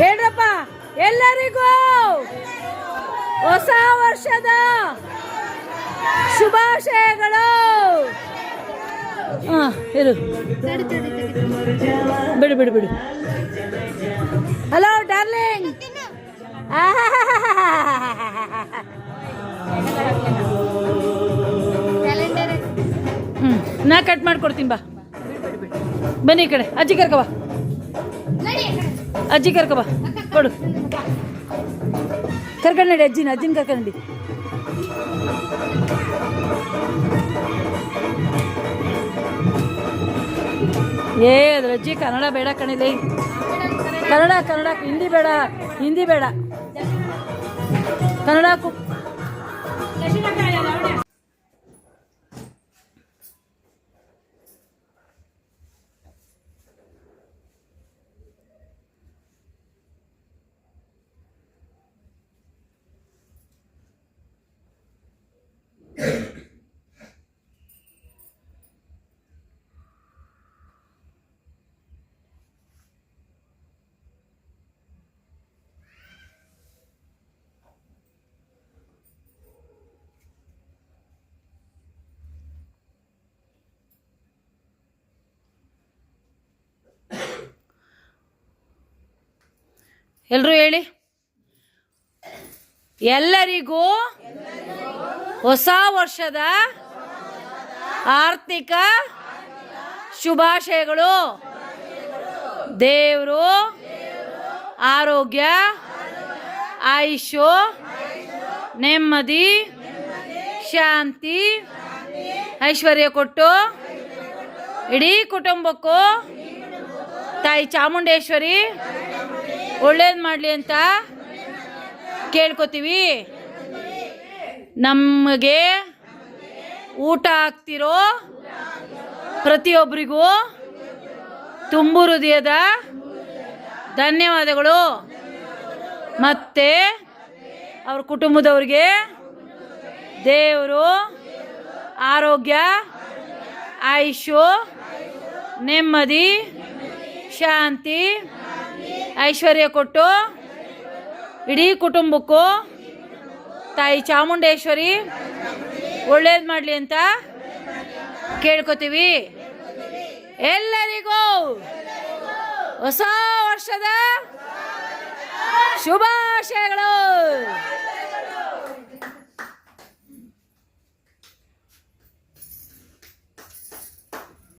ಹೇಳ್ರಪ್ಪ ಎಲ್ಲರಿಗೂ ಹೊಸ ವರ್ಷದ ಶುಭಾಶಯಗಳು. ಇರು ಬಿಡು ಬಿಡು ಬಿಡು. Hello darling. ನಾ ಕಟ್ ಮಾಡ್ಕೊಡ್ತೀನಿ ಬಾ. ಬನ್ನಿ ಈ ಕಡೆ. ಅಜ್ಜಿ ಕರ್ಕಬಾ, ಅಜ್ಜಿ ಕರ್ಕಬಾ, ಕೊಡು. ಕರ್ಕೊಂಡು ನಡಿ ಅಜ್ಜಿನ ಕರ್ಕೊಂಡು. ಅದ್ರ ಅಜ್ಜಿ ಕನ್ನಡ ಬೇಡ ಕಣಿಲ್ಲ. ಕನ್ನಡ ಕನ್ನಡ ಹಿಂದಿ ಬೇಡ, ಹಿಂದಿ ಬೇಡ, ಕನ್ನಡ. ಎಲ್ಲರೂ ಹೇಳಿ. ಎಲ್ಲರಿಗೂ ಹೊಸ ವರ್ಷದ ಆರ್ಥಿಕ ಶುಭಾಶಯಗಳು. ದೇವರು ಆರೋಗ್ಯ, ಆಯುಷ್ಯ, ನೆಮ್ಮದಿ, ಶಾಂತಿ, ಐಶ್ವರ್ಯ ಕೊಟ್ಟು ಇಡೀ ಕುಟುಂಬಕ್ಕೂ ತಾಯಿ ಚಾಮುಂಡೇಶ್ವರಿ ಒಳ್ಳೇದು ಮಾಡಲಿ ಅಂತ ಕೇಳ್ಕೊತೀವಿ. ನಮಗೆ ಊಟ ಆಗ್ತಿರೋ ಪ್ರತಿಯೊಬ್ಬರಿಗೂ ತುಂಬು ಹೃದಯದ ಧನ್ಯವಾದಗಳು. ಮತ್ತು ಅವ್ರ ಕುಟುಂಬದವ್ರಿಗೆ ದೇವರು ಆರೋಗ್ಯ, ಆಯುಷ್ಯ, ನೆಮ್ಮದಿ, ಶಾಂತಿ, ಐಶ್ವರ್ಯ ಕೊಟ್ಟು ಇಡೀ ಕುಟುಂಬಕ್ಕೂ ತಾಯಿ ಚಾಮುಂಡೇಶ್ವರಿ ಒಳ್ಳೇದು ಮಾಡಲಿ ಅಂತ ಕೇಳ್ಕೊತೀವಿ. ಎಲ್ಲರಿಗೂ ಹೊಸ ವರ್ಷದ ಶುಭಾಶಯಗಳು.